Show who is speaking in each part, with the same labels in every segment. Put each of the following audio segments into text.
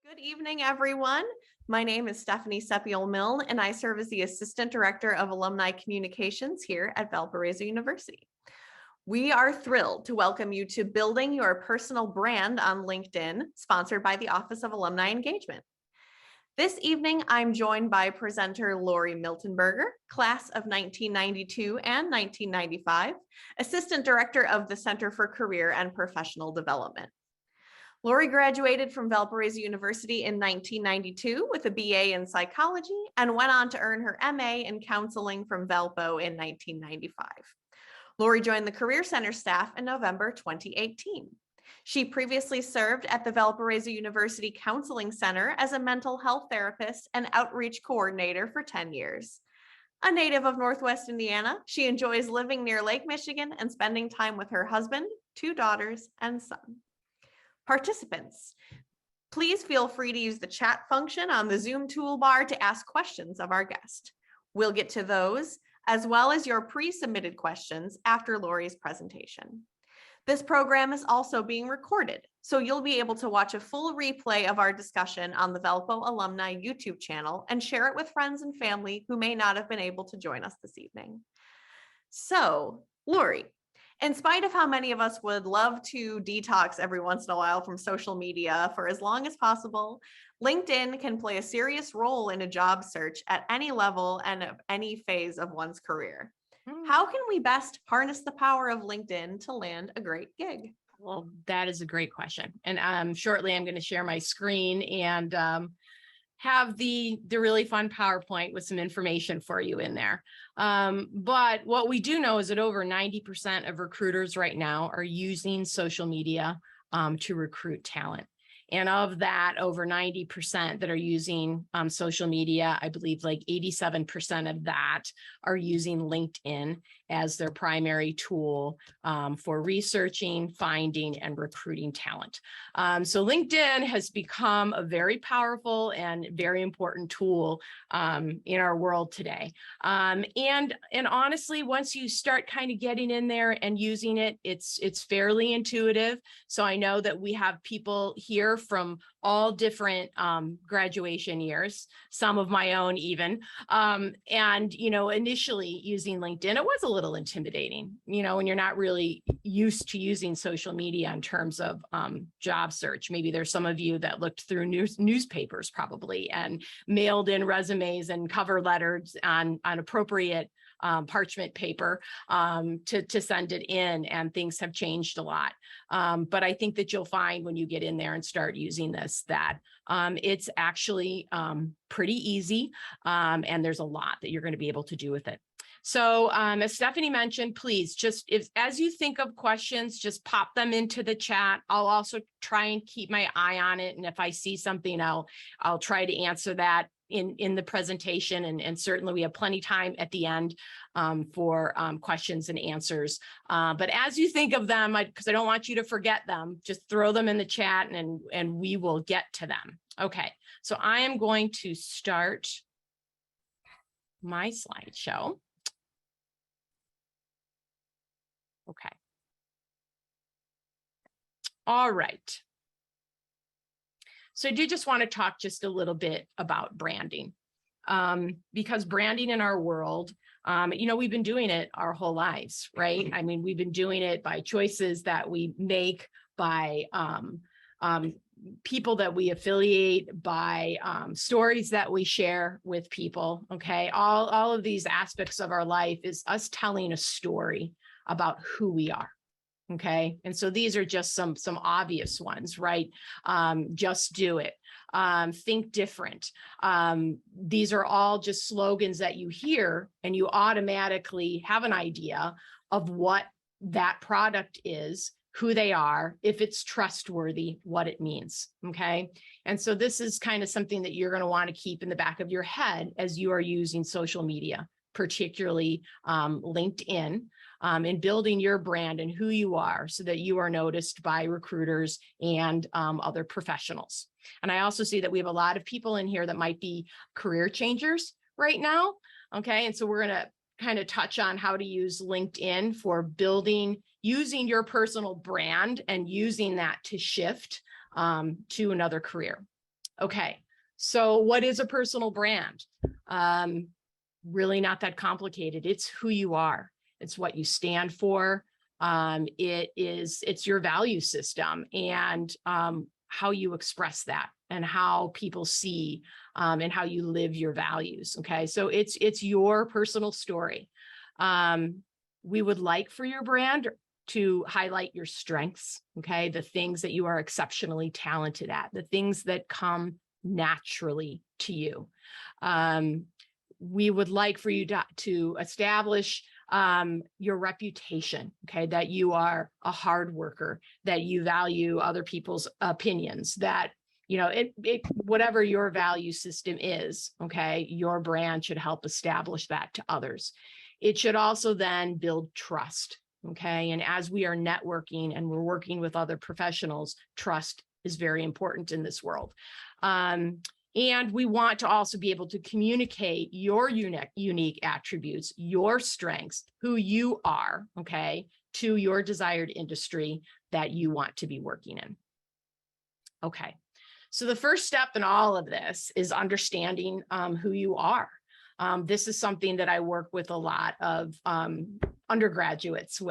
Speaker 1: Good evening, everyone. My name is Stephanie Sepiol-Milne, and I serve as the Assistant Director of Alumni Communications here at Valparaiso University. We are thrilled to welcome you to Building Your Personal Brand on LinkedIn, sponsored by the Office of Alumni Engagement. This evening, I'm joined by presenter Lori Miltenberger, class of 1992 and 1995, Assistant Director of the Center for Career and Professional Development. Lori graduated from Valparaiso University in 1992 with a BA in psychology and went on to earn her MA in counseling from Valpo in 1995. Lori joined the Career Center staff in November 2018. She previously served at the Valparaiso University Counseling Center as a mental health therapist and outreach coordinator for 10 years. A native of Northwest Indiana, she enjoys living near Lake Michigan and spending time with her husband, 2 daughters, and son. Participants, please feel free to use the chat function on the Zoom toolbar to ask questions of our guest. We'll get to those, as well as your pre-submitted questions after Lori's presentation. This program is also being recorded, so you'll be able to watch a full replay of our discussion on the Valpo Alumni YouTube channel and share it with friends and family who may not have been able to join us this evening. So, Lori, in spite of how many of us would love to detox every once in a while from social media for as long as possible, LinkedIn can play a serious role in a job search at any level and of any phase of one's career. How can we best harness the power of LinkedIn to land a great gig?
Speaker 2: Well, that is a great question. And shortly, I'm going to share my screen and have the really fun PowerPoint with some information for you in there. But what we do know is that over 90% of recruiters right now are using social media to recruit talent. And of that, over 90% that are using social media, I believe like 87% of that are using LinkedIn as their primary tool for researching, finding, and recruiting talent. So LinkedIn has become a very powerful and very important tool in our world today. And honestly, once you start kind of getting in there and using it, it's fairly intuitive. So I know that we have people here from all different graduation years, some of my own even. And, initially using LinkedIn, it was a little intimidating, when you're not really used to using social media in terms of job search. Maybe there's some of you that looked through newspapers probably and mailed in resumes and cover letters on appropriate parchment paper to send it in, and things have changed a lot. But I think that you'll find when you get in there and start using this that it's actually pretty easy, and there's a lot that you're going to be able to do with it. So as Stephanie mentioned, please just as you think of questions, just pop them into the chat. I'll also try and keep my eye on it, and if I see something, I'll try to answer that in the presentation, and certainly we have plenty of time at the end for questions and answers. But as you think of them, because I don't want you to forget them, just throw them in the chat and we will get to them. Okay, so I am going to start my slideshow. Okay. All right. So I do just want to talk just a little bit about branding, because branding in our world, we've been doing it our whole lives, right? I mean, we've been doing it by choices that we make, by people that we affiliate, by stories that we share with people, okay? All of these aspects of our life is us telling a story about who we are. Okay. And so these are just some obvious ones, right? Just do it. Think different. These are all just slogans that you hear and you automatically have an idea of what that product is, who they are, if it's trustworthy, what it means. Okay. And so this is kind of something that you're going to want to keep in the back of your head as you are using social media, particularly LinkedIn. In building your brand and who you are so that you are noticed by recruiters and other professionals. And I also see that we have a lot of people in here that might be career changers right now. Okay. And so we're going to kind of touch on how to use LinkedIn for using your personal brand and using that to shift to another career. Okay, so what is a personal brand? Really not that complicated. It's who you are. It's what you stand for. It's your value system and how you express that and how people see and how you live your values. Okay, so it's your personal story. We would like for your brand to highlight your strengths, okay, the things that you are exceptionally talented at, the things that come naturally to you. We would like for you to establish your reputation, okay, that you are a hard worker, that you value other people's opinions, that, you know, whatever your value system is, okay, your brand should help establish that to others. It should also then build trust, okay, and as we are networking and we're working with other professionals, trust is very important in this world. And we want to also be able to communicate your unique attributes, your strengths, who you are, okay, to your desired industry that you want to be working in. Okay, so the first step in all of this is understanding who you are. This is something that I work with a lot of undergraduates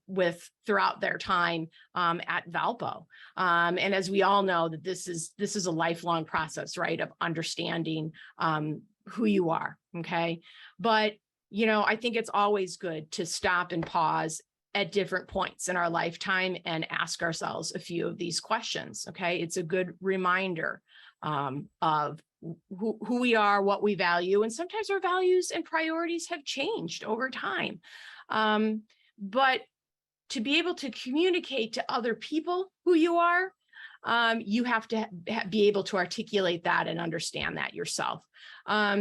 Speaker 2: with throughout their time at Valpo. And as we all know, that this is a lifelong process, right, of understanding who you are, okay? But, you know, I think it's always good to stop and pause at different points in our lifetime and ask ourselves a few of these questions, okay? It's a good reminder of who we are, what we value, and sometimes our values and priorities have changed over time. But to be able to communicate to other people who you are, you have to be able to articulate that and understand that yourself.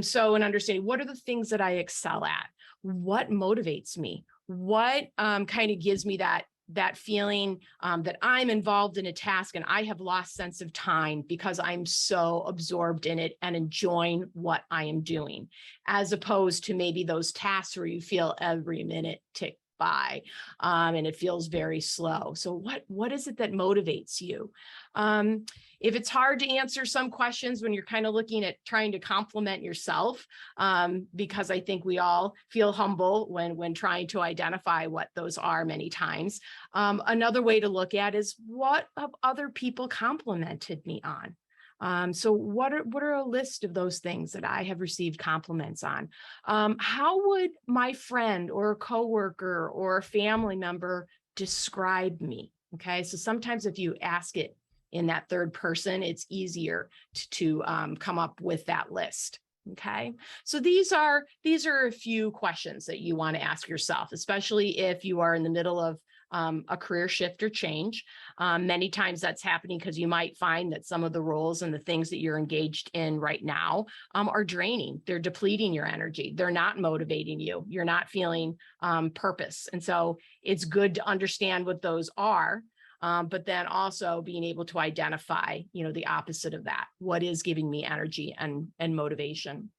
Speaker 2: So in understanding, what are the things that I excel at? What motivates me? What kind of gives me that feeling that I'm involved in a task and I have lost sense of time because I'm so absorbed in it and enjoying what I am doing, as opposed to maybe those tasks where you feel every minute tick by and it feels very slow. So what is it that motivates you? If it's hard to answer some questions when you're kind of looking at trying to compliment yourself, because I think we all feel humble when trying to identify what those are many times. Another way to look at is what have other people complimented me on? So what are a list of those things that I have received compliments on? How would my friend or a coworker or a family member describe me? Okay, so sometimes if you ask it in that third person, it's easier to come up with that list. Okay, so these are a few questions that you want to ask yourself, especially if you are in the middle of a career shift or change. Many times that's happening because you might find that some of the roles and the things that you're engaged in right now are draining. They're depleting your energy. They're not motivating you. You're not feeling purpose. And so it's good to understand what those are, but then also being able to identify, you know, the opposite of that. What is giving me energy and motivation?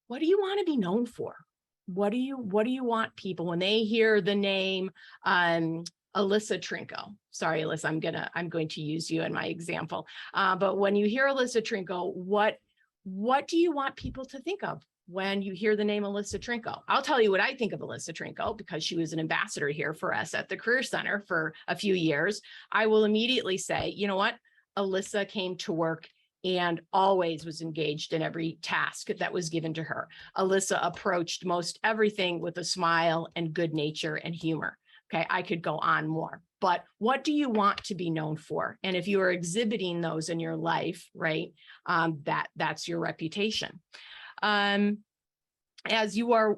Speaker 2: What do you want to be known for? What do you want people when they hear the name Alyssa Trinko? Sorry, Alyssa, I'm going to use you in my example. But when you hear Alyssa Trinko, what do you want people to think of when you hear the name Alyssa Trinko? I'll tell you what I think of Alyssa Trinko because she was an ambassador here for us at the Career Center for a few years. I will immediately say, you know what? Alyssa came to work and always was engaged in every task that was given to her. Alyssa approached most everything with a smile and good nature and humor. Okay, I could go on more, but what do you want to be known for? And if you are exhibiting those in your life, right, that's your reputation. As you are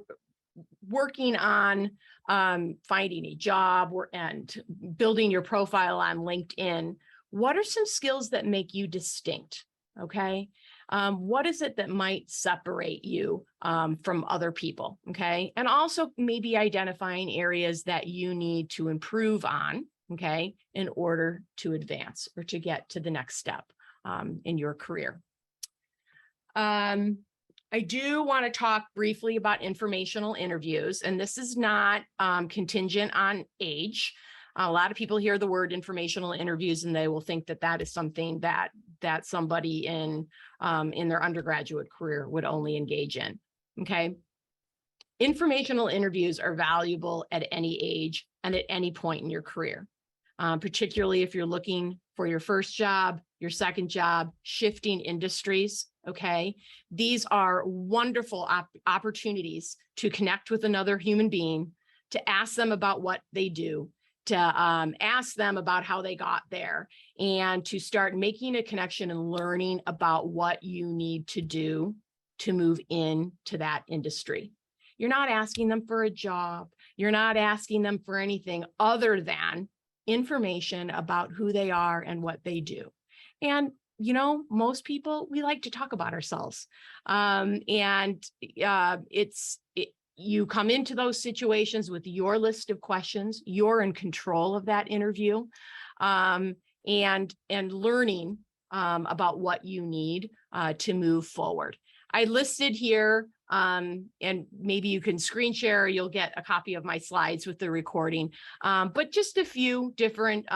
Speaker 2: working on finding a job and building your profile on LinkedIn, what are some skills that make you distinct? Okay. What is it that might separate you from other people? Okay. And also maybe identifying areas that you need to improve on, okay, in order to advance or to get to the next step in your career. I do want to talk briefly about informational interviews, and this is not contingent on age. A lot of people hear the word informational interviews and they will think that that is something that somebody in their undergraduate career would only engage in. Okay. Informational interviews are valuable at any age and at any point in your career, particularly if you're looking for your first job, your second job, shifting industries. Okay. These are wonderful opportunities to connect with another human being, to ask them about what they do, to ask them about how they got there, and to start making a connection and learning about what you need to do to move into that industry. You're not asking them for a job. You're not asking them for anything other than information about who they are and what they do. And, you know, most people, we like to talk about ourselves. You come into those situations with your list of questions. You're in control of that interview, and learning about what you need to move forward. I listed here, and maybe you can screen share, or you'll get a copy of my slides with the recording, but just a few different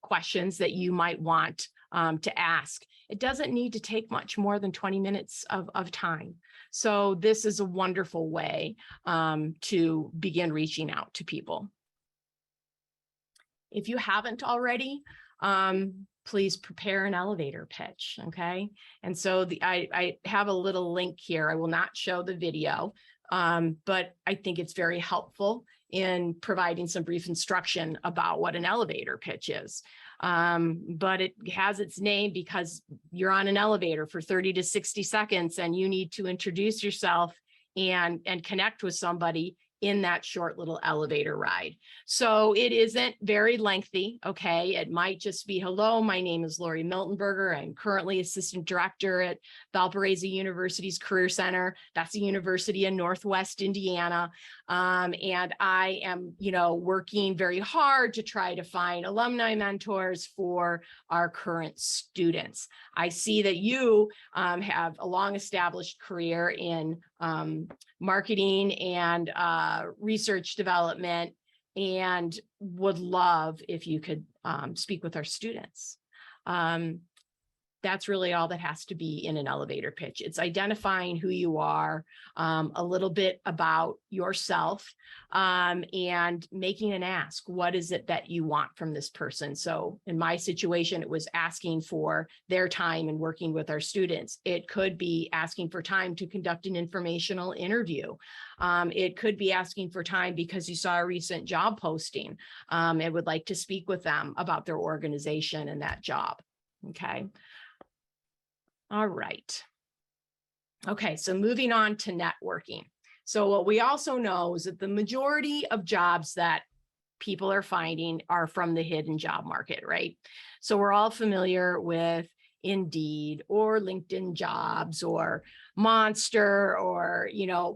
Speaker 2: questions that you might want to ask. It doesn't need to take much more than 20 minutes of time. So this is a wonderful way to begin reaching out to people. If you haven't already, please prepare an elevator pitch, okay? And so I have a little link here. I will not show the video, but I think it's very helpful in providing some brief instruction about what an elevator pitch is. But it has its name because you're on an elevator for 30 to 60 seconds and you need to introduce yourself and connect with somebody in that short little elevator ride. So it isn't very lengthy, okay? It might just be, hello, my name is Lori Miltenberger. I'm currently assistant director at Valparaiso University's Career Center. That's a university in Northwest Indiana. And I am, working very hard to try to find alumni mentors for our current students. I see that you have a long established career in marketing and research development, and would love if you could speak with our students. That's really all that has to be in an elevator pitch. It's identifying who you are, a little bit about yourself, and making an ask. What is it that you want from this person? So in my situation, it was asking for their time and working with our students. It could be asking for time to conduct an informational interview. It could be asking for time because you saw a recent job posting and would like to speak with them about their organization and that job. Okay. All right. Okay, so moving on to networking. So what we also know is that the majority of jobs that people are finding are from the hidden job market, right? So we're all familiar with Indeed or LinkedIn Jobs or Monster or,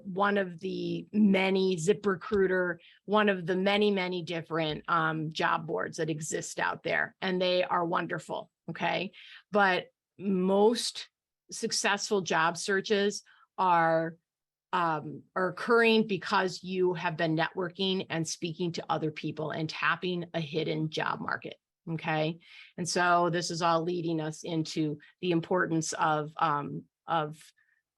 Speaker 2: one of the many ZipRecruiter, one of the many, many different job boards that exist out there. And they are wonderful, okay? But most successful job searches are occurring because you have been networking and speaking to other people and tapping a hidden job market. Okay. And so this is all leading us into the importance of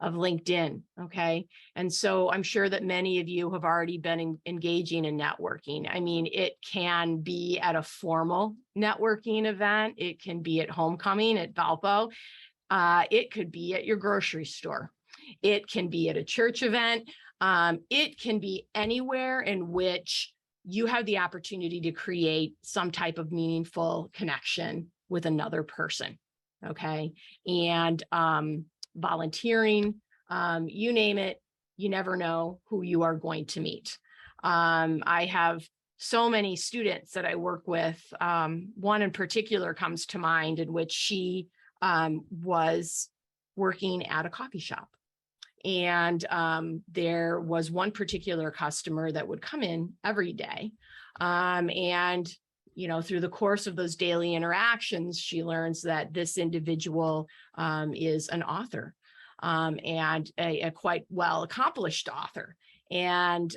Speaker 2: LinkedIn. Okay. And so I'm sure that many of you have already been engaging in networking. I mean, it can be at a formal networking event. It can be at homecoming at Valpo. It could be at your grocery store. It can be at a church event. It can be anywhere in which you have the opportunity to create some type of meaningful connection with another person. Okay. And volunteering, you name it, you never know who you are going to meet. I have so many students that I work with. One in particular comes to mind in which she was working at a coffee shop. And there was one particular customer that would come in every day. And through the course of those daily interactions, she learns that this individual is an author, and a quite well accomplished author. And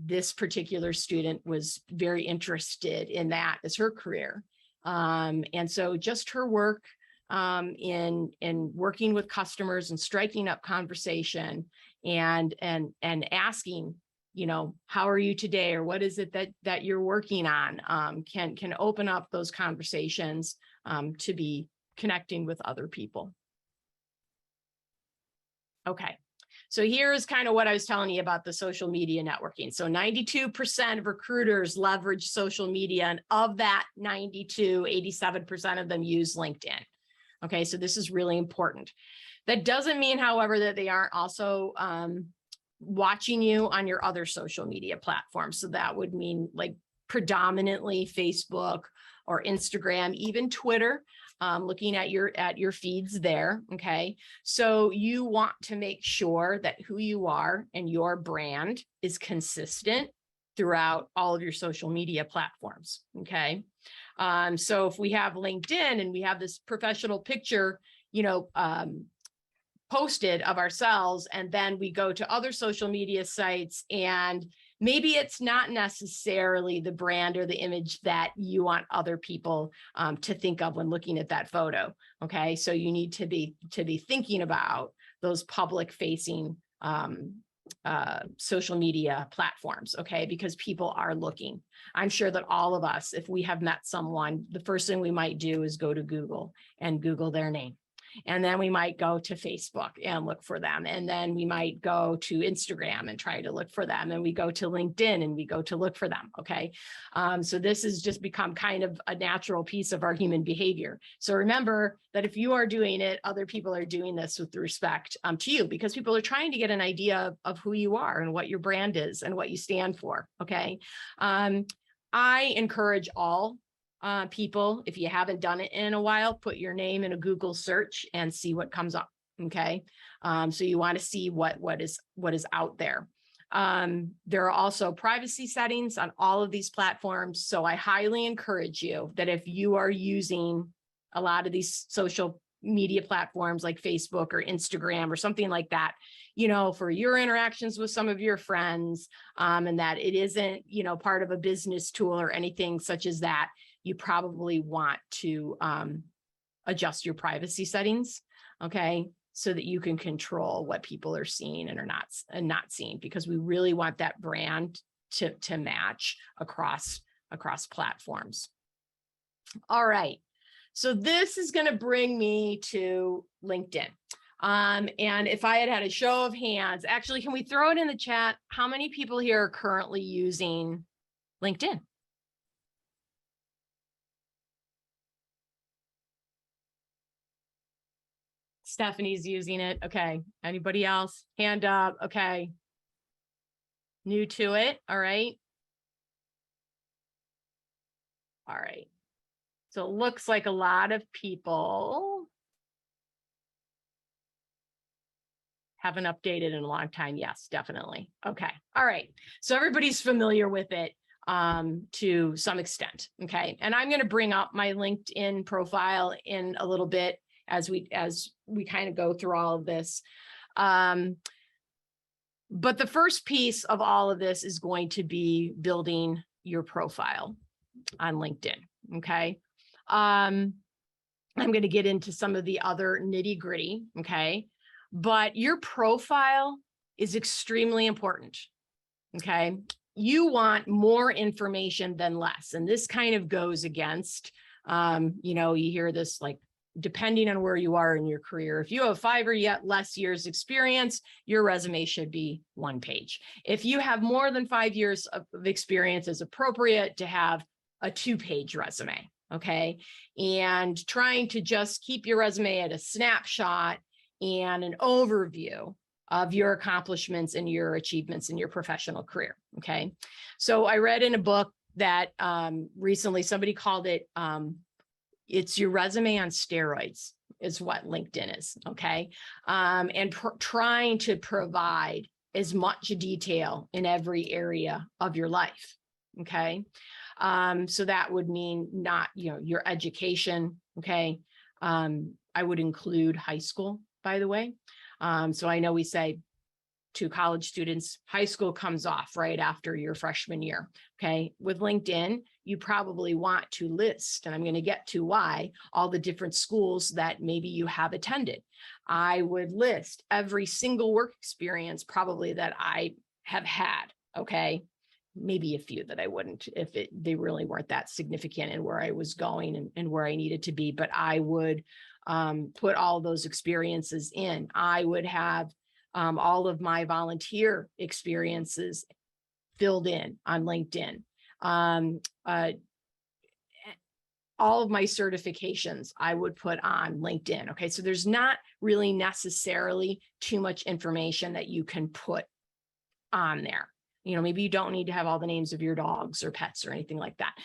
Speaker 2: this particular student was very interested in that as her career. And so just her work in working with customers and striking up conversation and asking, how are you today, or what is it that you're working on, can open up those conversations to be connecting with other people. Okay. So here's kind of what I was telling you about the social media networking. So 92% of recruiters leverage social media, and of that 87% of them use LinkedIn. Okay, so this is really important. That doesn't mean, however, that they aren't also watching you on your other social media platforms. So that would mean like predominantly Facebook or Instagram, even Twitter. Looking at your feeds there. Okay. So you want to make sure that who you are and your brand is consistent throughout all of your social media platforms. Okay. So if we have LinkedIn and we have this professional picture, posted of ourselves, and then we go to other social media sites, and maybe it's not necessarily the brand or the image that you want other people to think of when looking at that photo. Okay, so you need to be thinking about those public facing social media platforms. Okay, because people are looking. I'm sure that all of us, if we have met someone, the first thing we might do is go to Google and Google their name. And then we might go to Facebook and look for them. And then we might go to Instagram and try to look for them. And we go to LinkedIn and we go to look for them. Okay. So this has just become kind of a natural piece of our human behavior. So remember that if you are doing it, other people are doing this with respect to you, because people are trying to get an idea of who you are and what your brand is and what you stand for. Okay. I encourage all people, if you haven't done it in a while, put your name in a Google search and see what comes up. Okay. So you want to see what is out there. There are also privacy settings on all of these platforms. So I highly encourage you that if you are using a lot of these social media platforms like Facebook or Instagram or something like that, for your interactions with some of your friends, and that it isn't, part of a business tool or anything such as that, you probably want to adjust your privacy settings, okay, so that you can control what people are seeing and are not seeing, because we really want that brand to match across platforms. All right, so this is going to bring me to LinkedIn. And if I had a show of hands, actually, can we throw it in the chat? How many people here are currently using LinkedIn? Stephanie's using it. Okay. Anybody else? Hand up. Okay. New to it. All right. All right. So it looks like a lot of people haven't updated in a long time. Yes, definitely. Okay. All right. So everybody's familiar with it to some extent. Okay. And I'm going to bring up my LinkedIn profile in a little bit as we kind of go through all of this. But the first piece of all of this is going to be building your profile on LinkedIn. Okay. I'm going to get into some of the other nitty gritty. Okay. But your profile is extremely important. Okay. You want more information than less. And this kind of goes against, you hear this like, depending on where you are in your career. If you have 5 or yet less years experience, your resume should be 1 page. If you have more than 5 years of experience, it's appropriate to have a 2-page resume. Okay. And trying to just keep your resume at a snapshot and an overview of your accomplishments and your achievements in your professional career. Okay. So I read in a book that recently somebody called it, it's your resume on steroids is what LinkedIn is. Okay. And trying to provide as much detail in every area of your life. Okay. So that would mean not, your education. Okay. I would include high school, by the way. So I know we say to college students, high school comes off right after your freshman year. Okay. With LinkedIn, you probably want to list, and I'm going to get to why, all the different schools that maybe you have attended. I would list every single work experience probably that I have had. Okay. Maybe a few that I wouldn't if they really weren't that significant in where I was going and where I needed to be, but I would put all those experiences in. I would have all of my volunteer experiences filled in on LinkedIn. All of my certifications I would put on LinkedIn. Okay. So there's not really necessarily too much information that you can put on there. Maybe you don't need to have all the names of your dogs or pets or anything like that.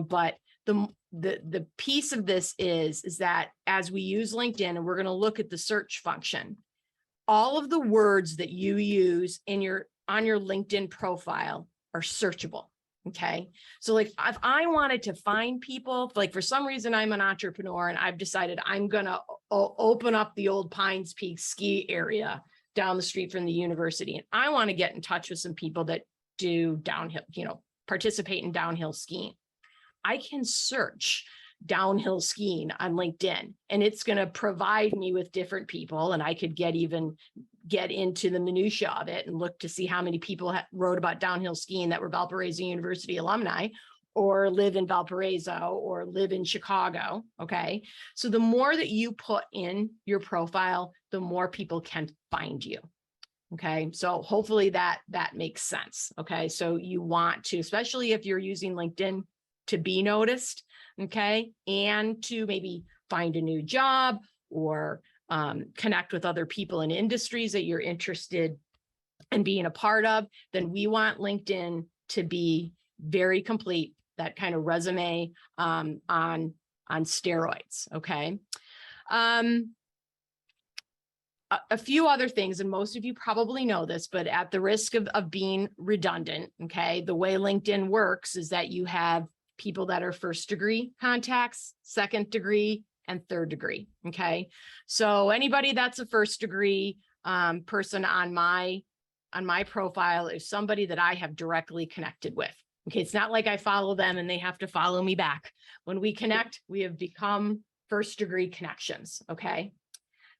Speaker 2: But the piece of this is that as we use LinkedIn, and we're going to look at the search function, all of the words that you use on your LinkedIn profile are searchable. Okay. So like if I wanted to find people, like for some reason I'm an entrepreneur and I've decided I'm going to open up the old Pines Peak ski area down the street from the university, and I want to get in touch with some people that do downhill, participate in downhill skiing. I can search downhill skiing on LinkedIn, and it's going to provide me with different people, and I could get into the minutia of it and look to see how many people wrote about downhill skiing that were Valparaiso University alumni or live in Valparaiso or live in Chicago. Okay. So the more that you put in your profile, the more people can find you. Okay. So hopefully that makes sense. Okay. So you want to, especially if you're using LinkedIn to be noticed, okay, and to maybe find a new job or connect with other people in industries that you're interested in being a part of, then we want LinkedIn to be very complete, that kind of resume on steroids. Okay. A few other things, and most of you probably know this, but at the risk of being redundant, okay, the way LinkedIn works is that you have people that are first degree contacts, second degree, and third degree. Okay. So anybody that's a first degree person on my profile is somebody that I have directly connected with. Okay. It's not like I follow them and they have to follow me back. When we connect, we have become first degree connections. Okay.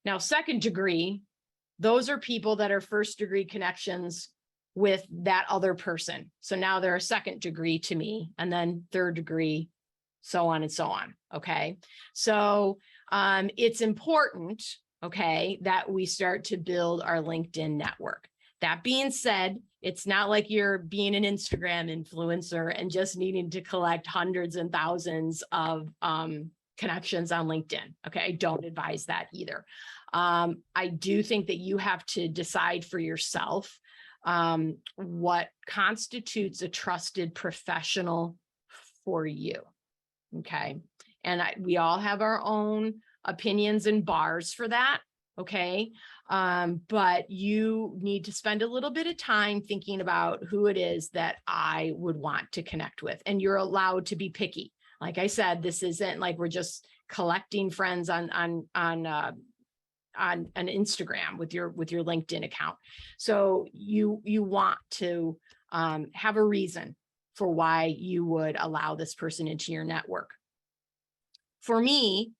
Speaker 2: Now, second degree, those are people that are first degree connections with that other person. So now they're a second degree to me, and then third degree, so on and so on. Okay. So it's important, okay, that we start to build our LinkedIn network. That being said, it's not like you're being an Instagram influencer and just needing to collect hundreds and thousands of connections on LinkedIn. Okay. I don't advise that either. I do think that you have to decide for yourself what constitutes a trusted professional for you. Okay. And we all have our own opinions and bars for that. Okay. But you need to spend a little bit of time thinking about who it is that I would want to connect with. And you're allowed to be picky. Like I said, this isn't like we're just collecting friends on an Instagram with your LinkedIn account. So you want to have a reason for why you would allow this person into your network. For me,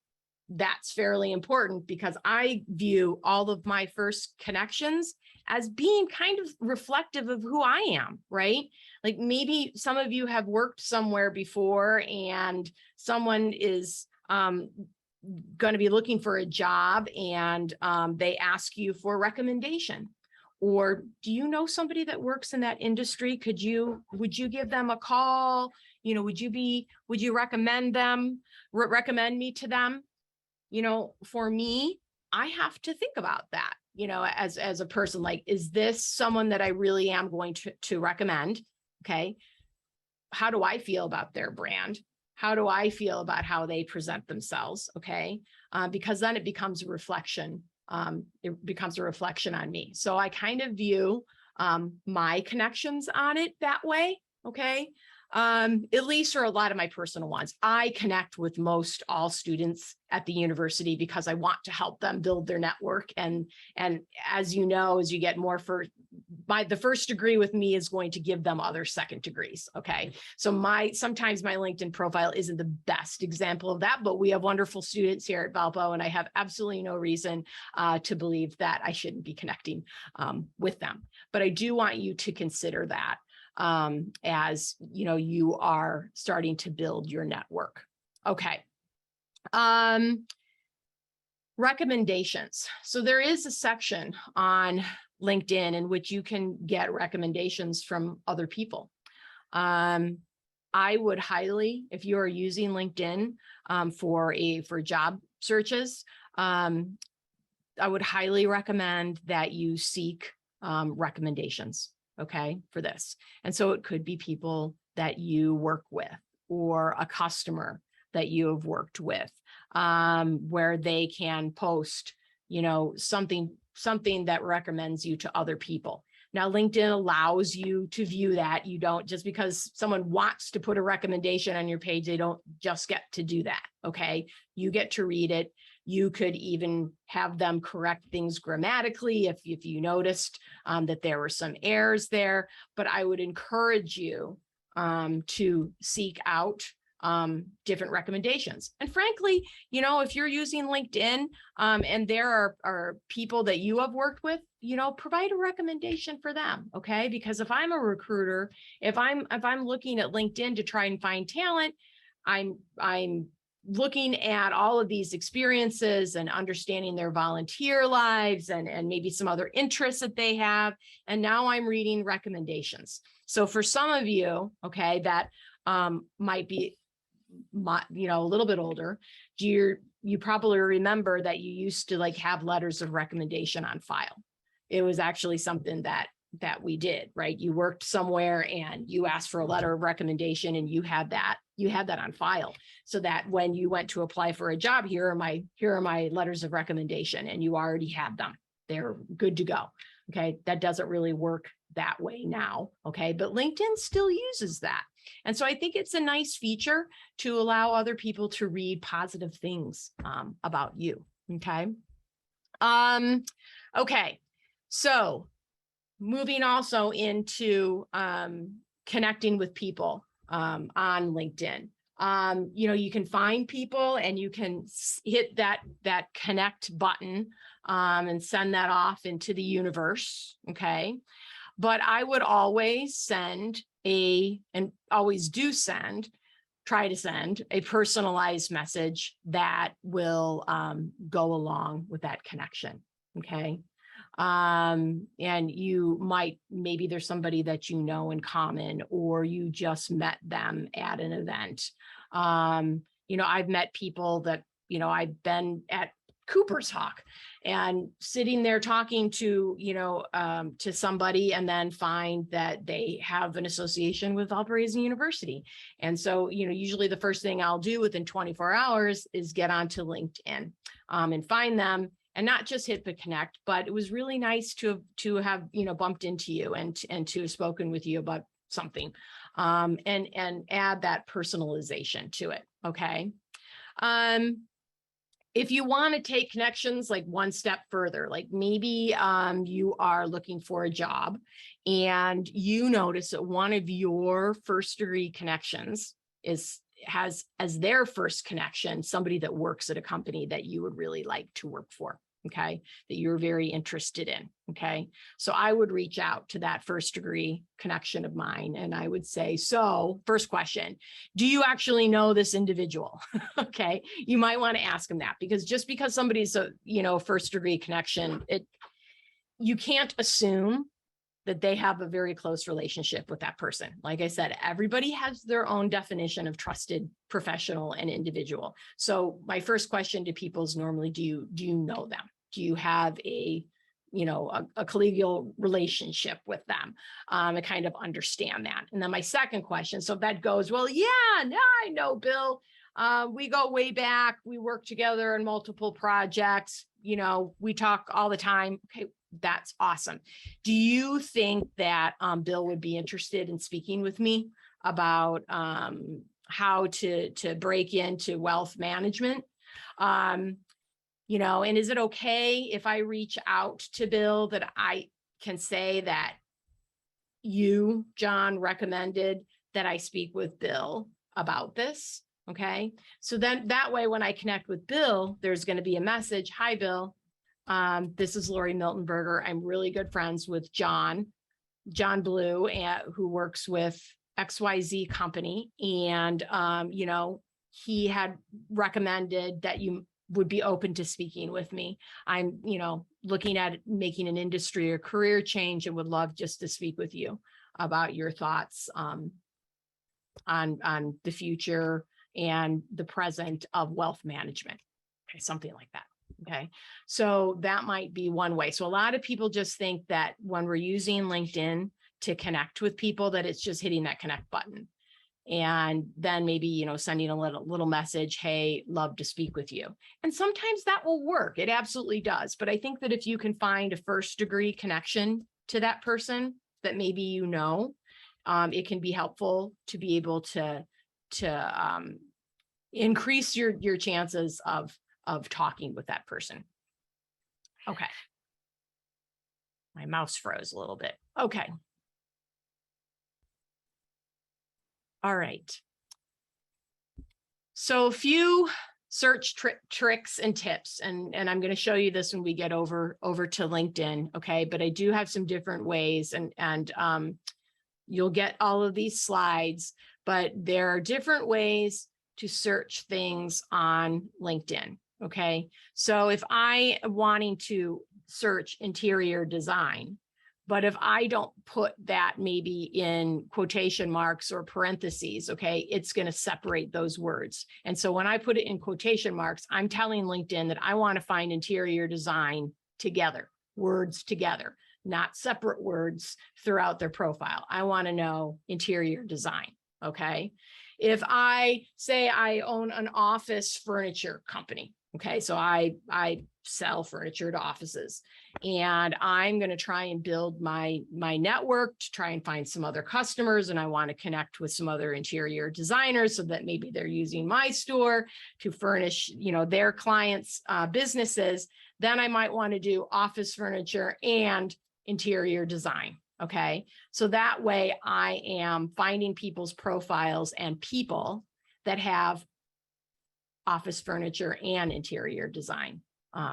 Speaker 2: that's fairly important because I view all of my first connections as being kind of reflective of who I am, right? Like maybe some of you have worked somewhere before and someone is going to be looking for a job and they ask you for a recommendation. Or do you know somebody that works in that industry? Would you give them a call? Would you recommend me to them? For me, I have to think about that, as a person, like, is this someone that I really am going to recommend? Okay. How do I feel about their brand? How do I feel about how they present themselves? Okay. Because then it becomes a reflection. It becomes a reflection on me. So I kind of view my connections on it that way. Okay. At least for a lot of my personal ones. I connect with most all students at the university because I want to help them build their network. And as you know, as you get more the first degree with me is going to give them other second degrees. Okay. So sometimes my LinkedIn profile isn't the best example of that, but we have wonderful students here at Valpo, and I have absolutely no reason to believe that I shouldn't be connecting with them. But I do want you to consider that as you are starting to build your network. Okay. Recommendations. So there is a section on LinkedIn in which you can get recommendations from other people. I would highly, if you are using LinkedIn for job searches, I would highly recommend that you seek recommendations, okay, for this. And so it could be people that you work with or a customer that you have worked with, where they can post, something that recommends you to other people. Now, LinkedIn allows you to view that. You don't, just because someone wants to put a recommendation on your page, they don't just get to do that. Okay. You get to read it. You could even have them correct things grammatically if you noticed that there were some errors there. But I would encourage you to seek out different recommendations. And frankly, if you're using LinkedIn and there are people that you have worked with, provide a recommendation for them. Okay. Because if I'm a recruiter, if I'm looking at LinkedIn to try and find talent, I'm looking at all of these experiences and understanding their volunteer lives and maybe some other interests that they have. And now I'm reading recommendations. So for some of you, okay, that might be a little bit older, you probably remember that you used to have letters of recommendation on file. It was actually something that we did, right? You worked somewhere and you asked for a letter of recommendation and you had that on file, so that when you went to apply for a job, here are my letters of recommendation, and you already had them. They're good to go. Okay. That doesn't really work that way now. Okay. But LinkedIn still uses that. And so I think it's a nice feature to allow other people to read positive things about you. Okay. Okay. So moving also into connecting with people on LinkedIn. You can find people and you can hit that connect button and send that off into the universe. Okay. But I would always try to send a personalized message that will go along with that connection. Okay. And maybe there's somebody that in common, or you just met them at an event. I've met people that, I've been at Cooper's Hawk and sitting there talking to somebody, and then find that they have an association with Valparaiso University. And so, usually the first thing I'll do within 24 hours is get onto LinkedIn and find them, and not just hit the connect. But it was really nice to have bumped into you and to have spoken with you about something, and add that personalization to it. Okay. If you want to take connections one step further, maybe you are looking for a job and you notice that one of your first degree connections has as their first connection somebody that works at a company that you would really like to work for. Okay, that you're very interested in. Okay, so I would reach out to that first degree connection of mine, and I would say, so first question, do you actually know this individual? Okay, you might want to ask them that, because just because somebody's a first degree connection, you can't assume that they have a very close relationship with that person. Like I said, everybody has their own definition of trusted professional and individual. So my first question to people is normally, do you know them? Do you have a collegial relationship with them? I kind of understand that. And then my second question, so that goes, well, yeah, no, I know Bill. We go way back. We work together in multiple projects. We talk all the time. Okay, that's awesome. Do you think that Bill would be interested in speaking with me about how to break into wealth management? And is it okay if I reach out to Bill that I can say that you, John, recommended that I speak with Bill about this. Okay. So then that way, when I connect with Bill, there's going to be a message. Hi, Bill. This is Lori Miltenberger. I'm really good friends with John Blue, who works with XYZ company. And, he had recommended that you would be open to speaking with me. I'm, looking at making an industry or career change and would love just to speak with you about your thoughts on the future and the present of wealth management. Okay, something like that. Okay, so that might be one way. So a lot of people just think that when we're using LinkedIn to connect with people, that it's just hitting that connect button. And then maybe, sending a little message, hey, love to speak with you. And sometimes that will work. It absolutely does. But I think that if you can find a first degree connection to that person that maybe it can be helpful to be able to increase your chances of talking with that person. Okay. My mouse froze a little bit. Okay. All right. So a few search tricks and tips, and I'm going to show you this when we get over to LinkedIn. Okay. But I do have some different ways, and you'll get all of these slides, but there are different ways to search things on LinkedIn. Okay. So if I am wanting to search interior design, but if I don't put that maybe in quotation marks or parentheses, okay, it's going to separate those words. And so when I put it in quotation marks, I'm telling LinkedIn that I want to find interior design together, words together, not separate words throughout their profile. I want to know interior design. Okay. If I say I own an office furniture company, okay, so I sell furniture to offices, and I'm going to try and build my network to try and find some other customers, and I want to connect with some other interior designers so that maybe they're using my store to furnish, their clients' businesses. Then I might want to do office furniture and interior design. Okay, so that way I am finding people's profiles and people that have office furniture and interior design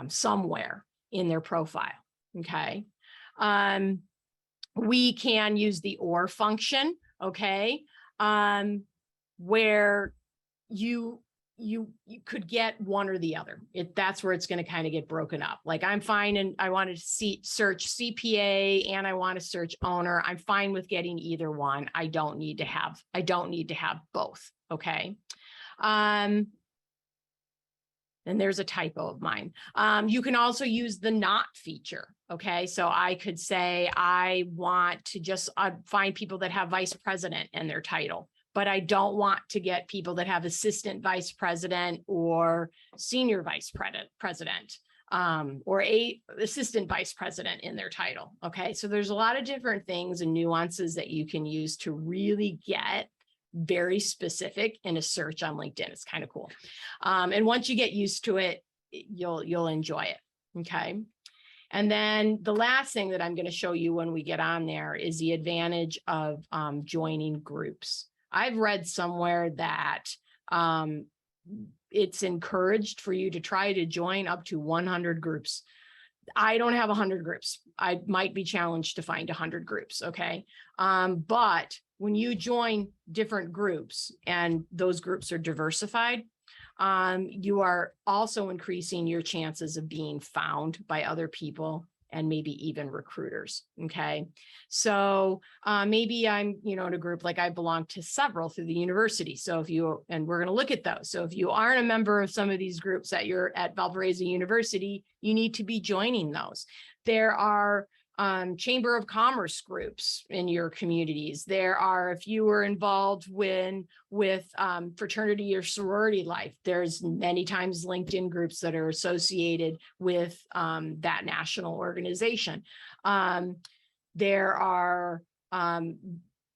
Speaker 2: somewhere in their profile. Okay. We can use the or function. Okay. Where you could get one or the other. That's where it's going to kind of get broken up. Like I'm fine, and I wanted to search CPA and I want to search owner. I'm fine with getting either one. I don't need to have both. Okay. And there's a typo of mine. You can also use the not feature. Okay. So I could say, I want to just find people that have vice president in their title, but I don't want to get people that have assistant vice president or senior vice president or a assistant vice president in their title. Okay. So there's a lot of different things and nuances that you can use to really get very specific in a search on LinkedIn. It's kind of cool. And once you get used to it, you'll enjoy it. Okay. And then the last thing that I'm going to show you when we get on there is the advantage of joining groups. I've read somewhere that it's encouraged for you to try to join up to 100 groups. I don't have 100 groups. I might be challenged to find 100 groups. Okay. But when you join different groups and those groups are diversified, you are also increasing your chances of being found by other people and maybe even recruiters. Okay. So maybe I'm, in a group, like I belong to several through the university. So and we're going to look at those. So if you aren't a member of some of these groups that you're at Valparaiso University, you need to be joining those. There are Chamber of Commerce groups in your communities. There are, if you were involved with fraternity or sorority life, there's many times LinkedIn groups that are associated with that national organization. There are,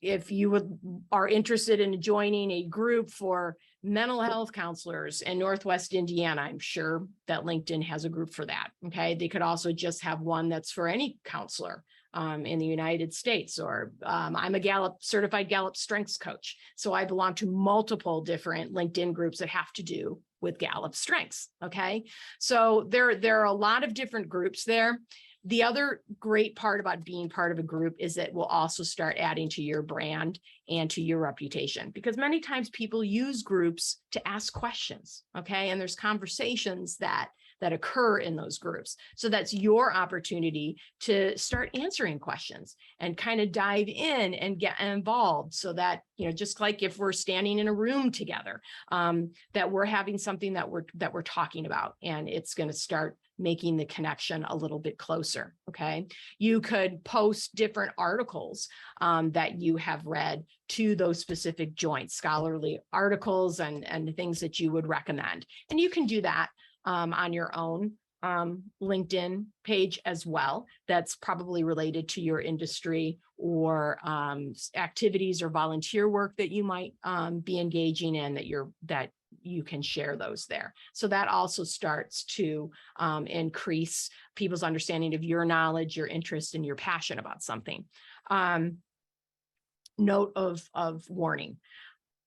Speaker 2: if you are interested in joining a group for mental health counselors in Northwest Indiana, I'm sure that LinkedIn has a group for that. Okay. They could also just have one that's for any counselor in the United States, or I'm a Gallup certified Gallup strengths coach. So I belong to multiple different LinkedIn groups that have to do with Gallup strengths. Okay. So there are a lot of different groups there. The other great part about being part of a group is that we'll also start adding to your brand and to your reputation, because many times people use groups to ask questions. Okay. And there's conversations that occur in those groups. So that's your opportunity to start answering questions and kind of dive in and get involved, so that, just like if we're standing in a room together, that we're having something that we're talking about, and it's going to start making the connection a little bit closer. Okay. You could post different articles that you have read to those specific joints, scholarly articles and things that you would recommend. And you can do that on your own LinkedIn page as well. That's probably related to your industry or activities or volunteer work that you might be engaging in, that you can share those there. So that also starts to increase people's understanding of your knowledge, your interest, and your passion about something. Note of warning: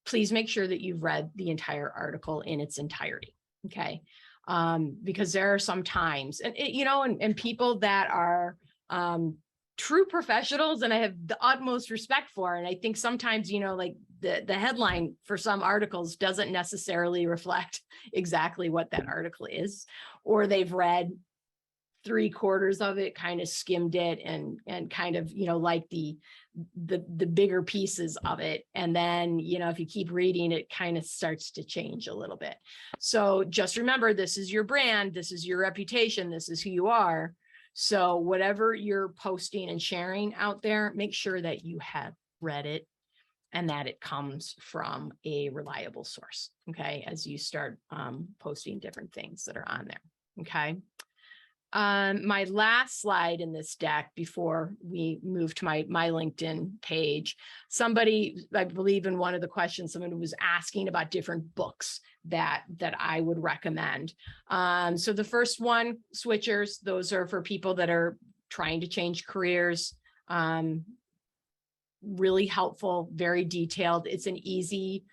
Speaker 2: please make sure that you've read the entire article in its entirety. Okay. Because there are some times, and people that are true professionals, and I have the utmost respect for. And I think sometimes, like the headline for some articles doesn't necessarily reflect exactly what that article is, or they've read 3/4 of it, kind of skimmed it, and kind of, like the bigger pieces of it. And then, if you keep reading, it kind of starts to change a little bit. So just remember, this is your brand, this is your reputation, this is who you are. So whatever you're posting and sharing out there, make sure that you have read it and that it comes from a reliable source. Okay. As you start posting different things that are on there. Okay. My last slide in this deck before we move to my LinkedIn page, somebody, I believe in one of the questions, someone was asking about different books that I would recommend. So the first one, Switchers, those are for people that are trying to change careers. Really helpful, very detailed. It's an easy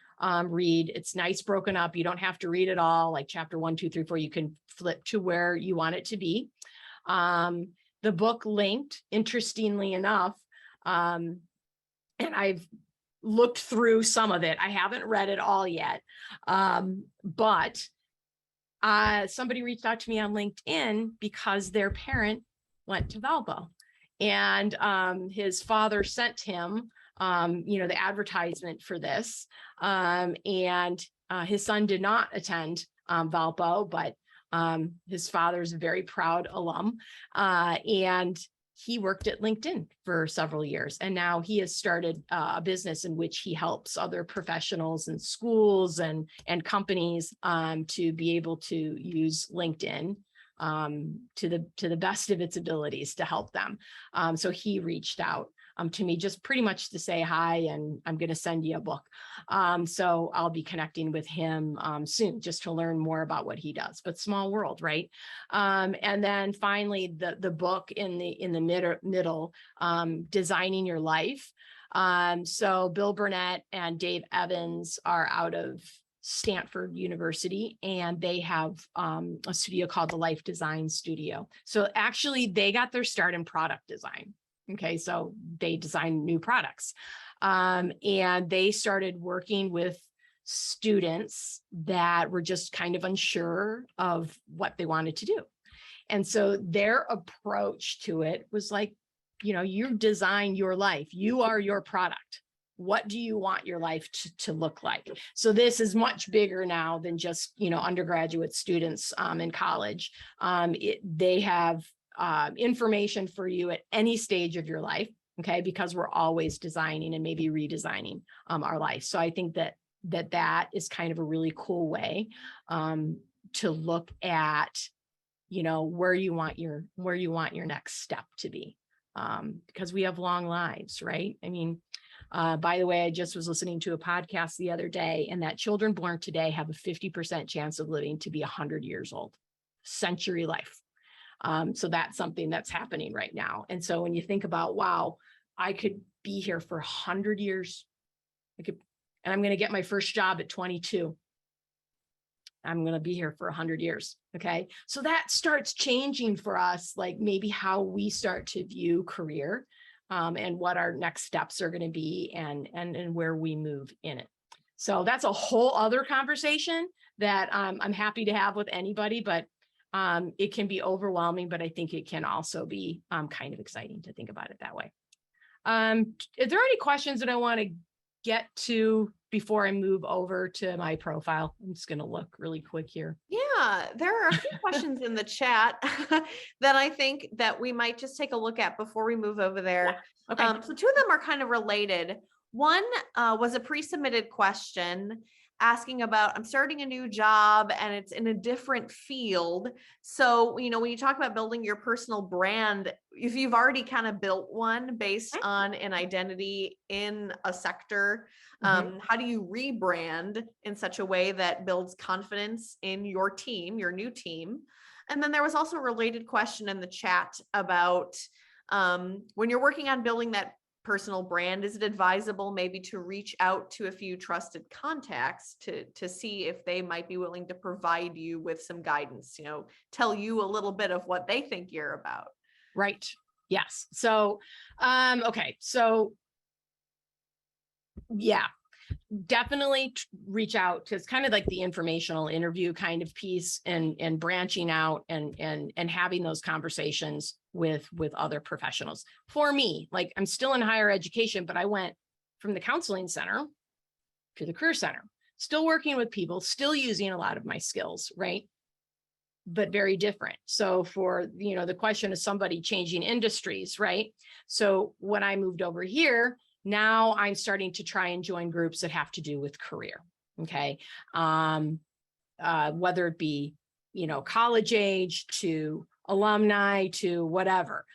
Speaker 2: read. It's nice broken up. You don't have to read it all, like chapter 1, 2, 3, 4. You can flip to where you want it to be. The book linked, interestingly enough, and I've looked through some of it. I haven't read it all yet, but somebody reached out to me on LinkedIn because their parent went to Valpo, and his father sent him the advertisement for this. And his son did not attend Valpo, but his father's a very proud alum. And he worked at LinkedIn for several years. And now he has started a business in which he helps other professionals and schools and companies to be able to use LinkedIn to the best of its abilities to help them. So he reached out to me just pretty much to say hi, and I'm going to send you a book. So I'll be connecting with him soon just to learn more about what he does. But small world, right? And then finally, the book in the middle, Designing Your Life. So Bill Burnett and Dave Evans are out of Stanford University, and they have a studio called the Life Design Studio. So actually, they got their start in product design. Okay, so they design new products. And they started working with students that were just kind of unsure of what they wanted to do. And so their approach to it was like, you design your life. You are your product. What do you want your life to look like? So this is much bigger now than just, undergraduate students in college. They have information for you at any stage of your life, okay? Because we're always designing and maybe redesigning our life. So I think that is kind of a really cool way to look at, where you want your next step to be, because we have long lives, right? I mean, by the way, I just was listening to a podcast the other day, and that children born today have a 50% chance of living to be 100 years old, century life. So that's something that's happening right now. And so when you think about, wow, I could be here for 100 years, and I'm going to get my first job at 22. I'm going to be here for 100 years. Okay. So that starts changing for us, like maybe how we start to view career, and what our next steps are going to be, and where we move in it. So that's a whole other conversation that I'm happy to have with anybody, but it can be overwhelming, but I think it can also be kind of exciting to think about it that way. Is there any questions that I want to get to before I move over to my profile? I'm just going to look really quick here.
Speaker 1: Yeah, there are a few questions in the chat that I think that we might just take a look at before we move over there.
Speaker 2: Yeah. Okay.
Speaker 1: So two of them are kind of related. One was a pre-submitted question asking about, I'm starting a new job and it's in a different field. So, when you talk about building your personal brand, if you've already kind of built one based on an identity in a sector, how do you rebrand in such a way that builds confidence in your team, your new team? And then there was also a related question in the chat about when you're working on building that personal brand, is it advisable maybe to reach out to a few trusted contacts to see if they might be willing to provide you with some guidance, tell you a little bit of what they think you're about?
Speaker 2: Right. Yes. So, okay. So yeah, definitely reach out to, it's kind of like the informational interview kind of piece, and branching out and having those conversations with other professionals. For me, like, I'm still in higher education, but I went from the counseling center to the career center, still working with people, still using a lot of my skills, right? But very different. So for, the question of somebody changing industries, right? So when I moved over here, now I'm starting to try and join groups that have to do with career. Okay. Whether it be, college age to alumni to whatever.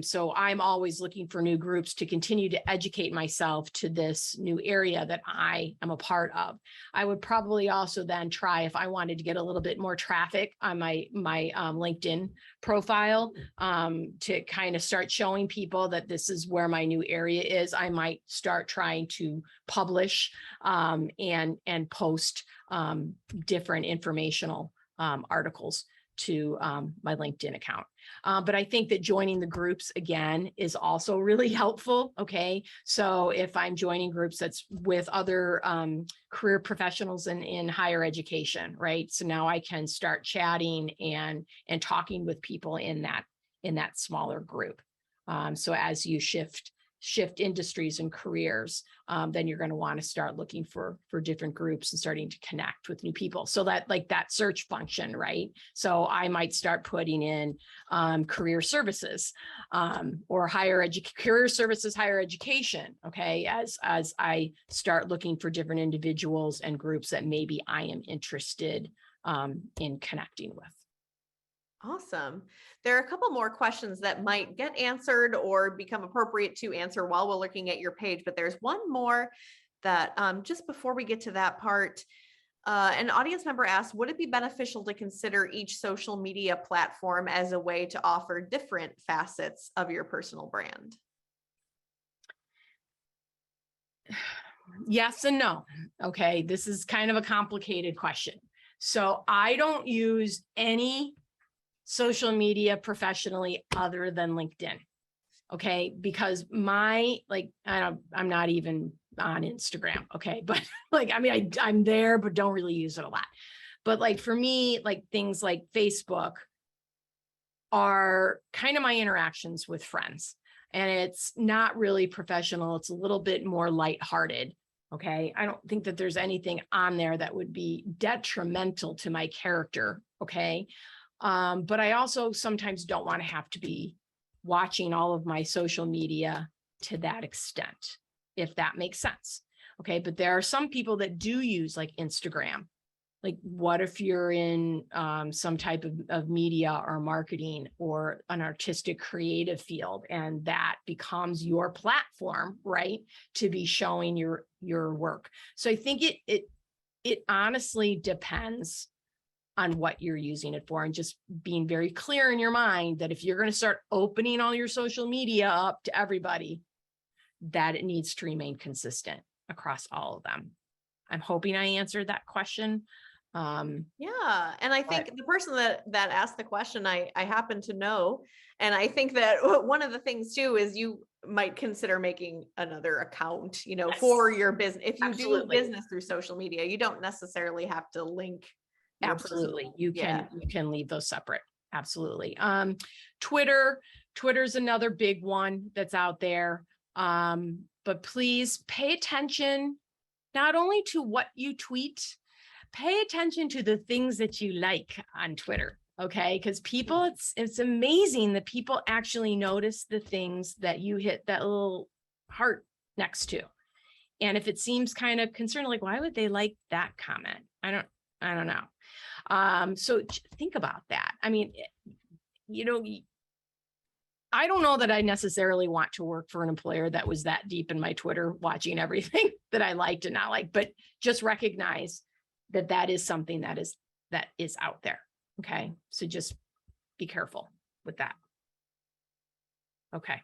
Speaker 2: So I'm always looking for new groups to continue to educate myself to this new area that I am a part of. I would probably also then try, if I wanted to get a little bit more traffic on my LinkedIn profile, to kind of start showing people that this is where my new area is. I might start trying to publish and post different informational articles to my LinkedIn account. But I think that joining the groups again is also really helpful. Okay. So if I'm joining groups that's with other career professionals in higher education, right? So now I can start chatting and talking with people in that smaller group. So as you shift industries and careers, then you're going to want to start looking for different groups and starting to connect with new people. So that, like, that search function, right? So I might start putting in career services, or career services, higher education. Okay. As I start looking for different individuals and groups that maybe I am interested in connecting with.
Speaker 1: Awesome. There are a couple more questions that might get answered or become appropriate to answer while we're looking at your page, but there's one more that just before we get to that part, an audience member asked, would it be beneficial to consider each social media platform as a way to offer different facets of your personal brand?
Speaker 2: Yes and no. Okay. This is kind of a complicated question. So I don't use any social media professionally other than LinkedIn. Okay. Because I'm not even on Instagram. Okay. But I'm there, but don't really use it a lot. But like for me, like things like Facebook are kind of my interactions with friends, and it's not really professional. It's a little bit more lighthearted. Okay. I don't think that there's anything on there that would be detrimental to my character. Okay. But I also sometimes don't want to have to be watching all of my social media to that extent, if that makes sense. Okay. But there are some people that do use like Instagram. Like, what if you're in some type of media or marketing or an artistic creative field, and that becomes your platform, right, to be showing your work. So I think it honestly depends on what you're using it for, and just being very clear in your mind that if you're going to start opening all your social media up to everybody, that it needs to remain consistent across all of them. I'm hoping I answered that question.
Speaker 1: Yeah. And I think the person that asked the question, I happen to know. And I think that one of the things too is you might consider making another account,
Speaker 2: Yes,
Speaker 1: for your business. If you
Speaker 2: absolutely.
Speaker 1: do business through social media, you don't necessarily have to link your
Speaker 2: Absolutely.
Speaker 1: personal.
Speaker 2: You can leave those separate. Absolutely. Twitter's another big one that's out there. But please pay attention not only to what you tweet, pay attention to the things that you like on Twitter. Okay. Because people, it's amazing that people actually notice the things that you hit that little heart next to. And if it seems kind of concerning, like, why would they like that comment? I don't know. So think about that. I mean, I don't know that I necessarily want to work for an employer that was that deep in my Twitter, watching everything that I liked and not like, but just recognize that that is something that is out there. Okay. So just be careful with that. Okay.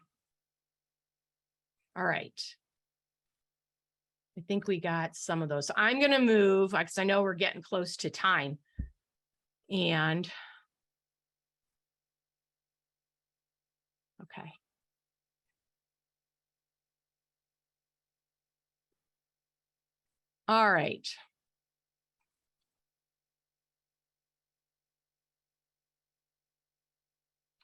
Speaker 2: All right. I think we got some of those. So I'm going to move because I know we're getting close to time. And okay. All right.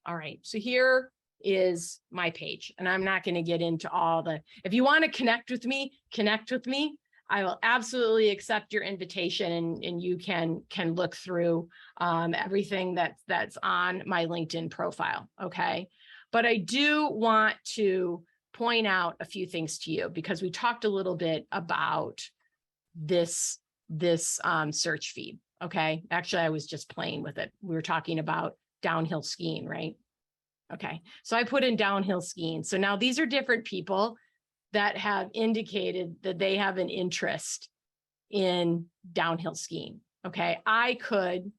Speaker 2: All right. So here is my page, and I'm not going to get into all if you want to connect with me, I will absolutely accept your invitation, and you can look through everything that's on my LinkedIn profile. Okay. But I do want to point out a few things to you, because we talked a little bit about this search feed. Okay. Actually, I was just playing with it. We were talking about downhill skiing, right? Okay. So I put in downhill skiing. So now these are different people that have indicated that they have an interest in downhill skiing. Okay. I could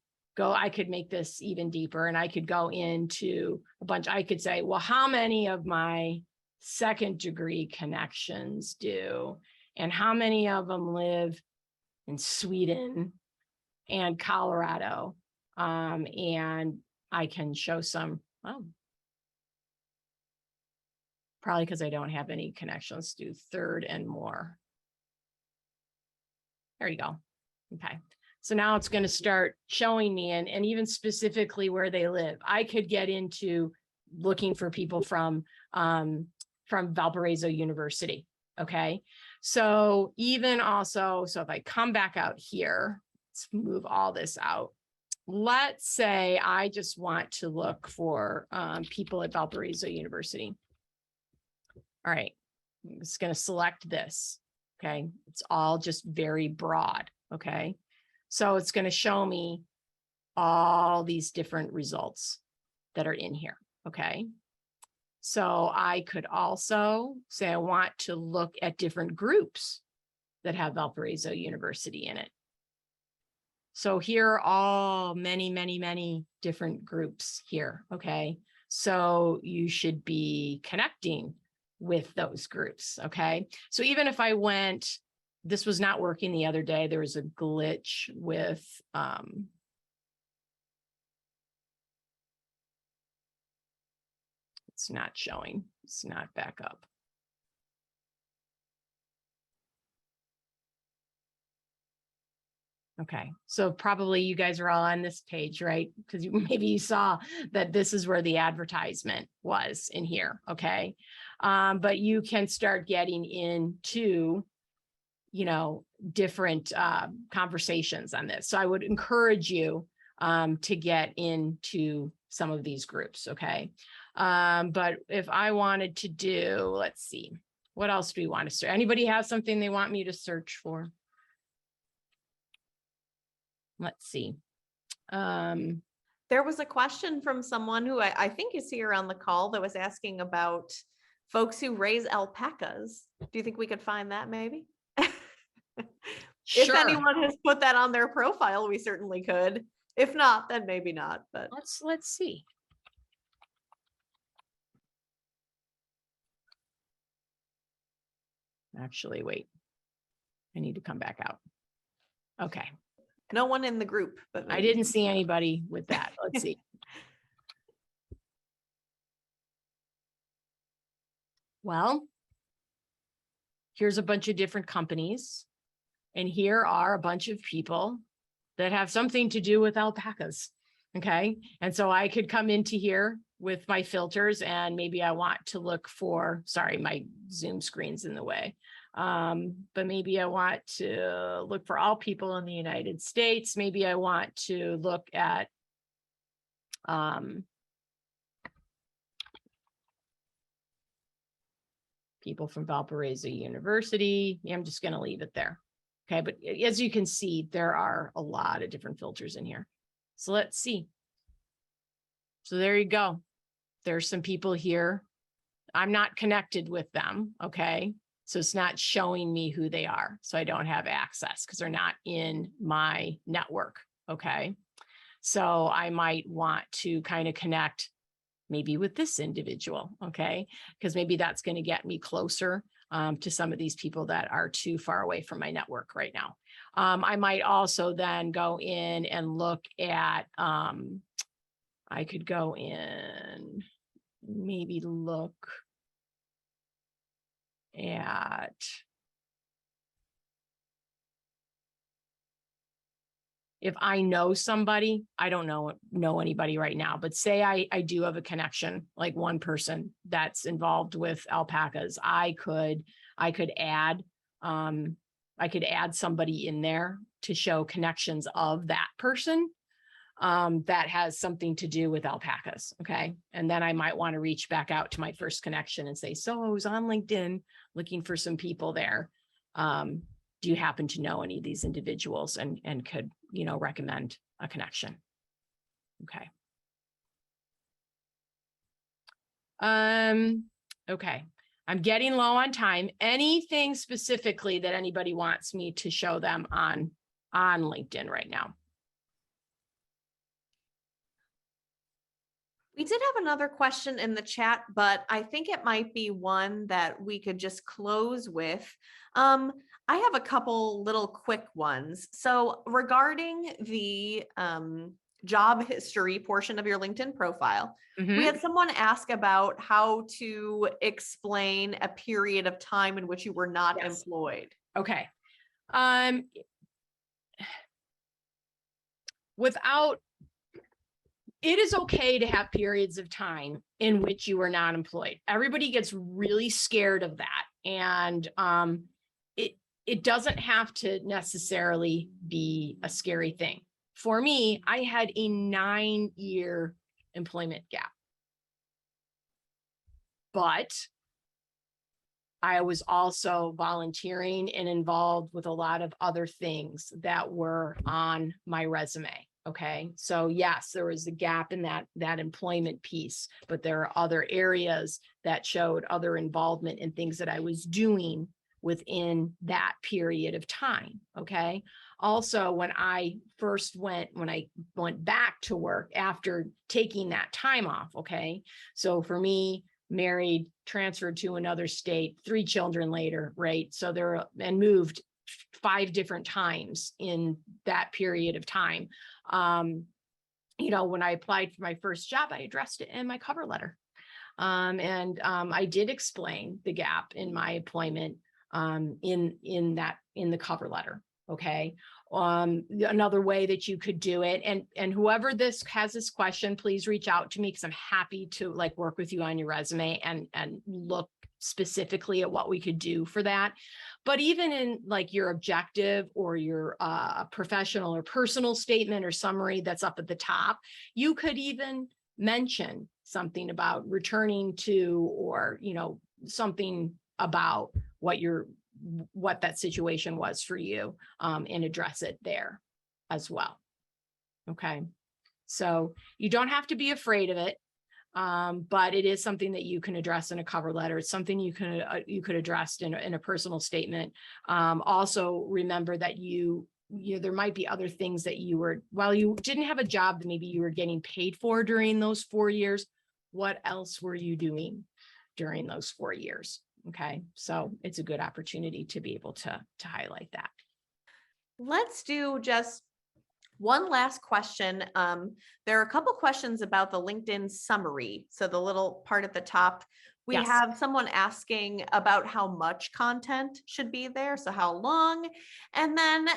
Speaker 2: make this even deeper, and I could go into a bunch. I could say, well, how many of my second degree connections do, and how many of them live in Sweden and Colorado? And I can show some, probably because I don't have any connections, do third and more. There you go. Okay. So now it's going to start showing me, and even specifically where they live. I could get into looking for people from Valparaiso University. Okay. So even also, so if I come back out here, let's move all this out. Let's say I just want to look for people at Valparaiso University. All right, I'm just going to select this. Okay. It's all just very broad. Okay. So it's going to show me all these different results that are in here. Okay. So I could also say I want to look at different groups that have Valparaiso University in it. So here are all many different groups here. Okay. So you should be connecting with those groups. Okay. So even if I went, this was not working the other day, there was a glitch with, it's not showing, it's not back up. Okay, so probably you guys are all on this page, right? Because maybe you saw that this is where the advertisement was in here, okay? But you can start getting into, different conversations on this. So I would encourage you to get into some of these groups, okay? But if I wanted to do, let's see, what else do we want to search? Anybody have something they want me to search for? Let's see.
Speaker 1: There was a question from someone who I think is here on the call that was asking about folks who raise alpacas. Do you think we could find that maybe? If
Speaker 2: Sure.
Speaker 1: anyone has put that on their profile, we certainly could. If not, then maybe not, but
Speaker 2: Let's see. Actually, wait. I need to come back out. Okay.
Speaker 1: no one in the group, but
Speaker 2: I
Speaker 1: maybe.
Speaker 2: didn't see anybody with that. Let's see. Well, here's a bunch of different companies, and here are a bunch of people that have something to do with alpacas. Okay. And so I could come into here with my filters, and maybe I want to look for, sorry, my Zoom screen's in the way. But maybe I want to look for all people in the United States. Maybe I want to look at people from Valparaiso University. Yeah, I'm just going to leave it there. Okay. But as you can see, there are a lot of different filters in here. So let's see. So there you go. There's some people here. I'm not connected with them. Okay. So it's not showing me who they are. So I don't have access because they're not in my network. Okay. So I might want to kind of connect maybe with this individual. Okay. Because maybe that's going to get me closer to some of these people that are too far away from my network right now. I might also then go in and look at, I could go in, maybe look at if I know somebody. I don't know anybody right now, but say I do have a connection, like one person that's involved with alpacas. I could add somebody in there to show connections of that person that has something to do with alpacas. Okay. And then I might want to reach back out to my first connection and say, so I was on LinkedIn looking for some people there. Do you happen to know any of these individuals and could, recommend a connection? Okay. Okay. I'm getting low on time. Anything specifically that anybody wants me to show them on LinkedIn right now?
Speaker 1: We did have another question in the chat, but I think it might be one that we could just close with. I have a couple little quick ones. So regarding the job history portion of your LinkedIn profile, we had someone ask about how to explain a period of time in which you were not employed.
Speaker 2: Okay. It is okay to have periods of time in which you are not employed. Everybody gets really scared of that. And it doesn't have to necessarily be a scary thing. For me, I had a 9-year employment gap. But I was also volunteering and involved with a lot of other things that were on my resume. Okay. So yes, there was a gap in that employment piece, but there are other areas that showed other involvement in things that I was doing within that period of time. Okay. Also, when I went back to work after taking that time off. Okay. So for me, married, transferred to another state, 3 children later, right? So and moved 5 different times in that period of time. When I applied for my first job, I addressed it in my cover letter. I did explain the gap in my employment in the cover letter. Okay. Another way that you could do it, and whoever has this question, please reach out to me because I'm happy to work with you on your resume and look specifically at what we could do for that. But even in your objective or your professional or personal statement or summary that's up at the top, you could even mention something about returning to, or something about what that situation was for you, and address it there as well. Okay. So you don't have to be afraid of it. But it is something that you can address in a cover letter. It's something you could address in a personal statement. Also remember that there might be other things that while you didn't have a job that maybe you were getting paid for during those 4 years, what else were you doing during those 4 years? Okay, so it's a good opportunity to be able to highlight that.
Speaker 1: Let's do just one last question. There are a couple questions about the LinkedIn summary. So the little part at the top, we
Speaker 2: Yes.
Speaker 1: have someone asking about how much content should be there. So how long, and then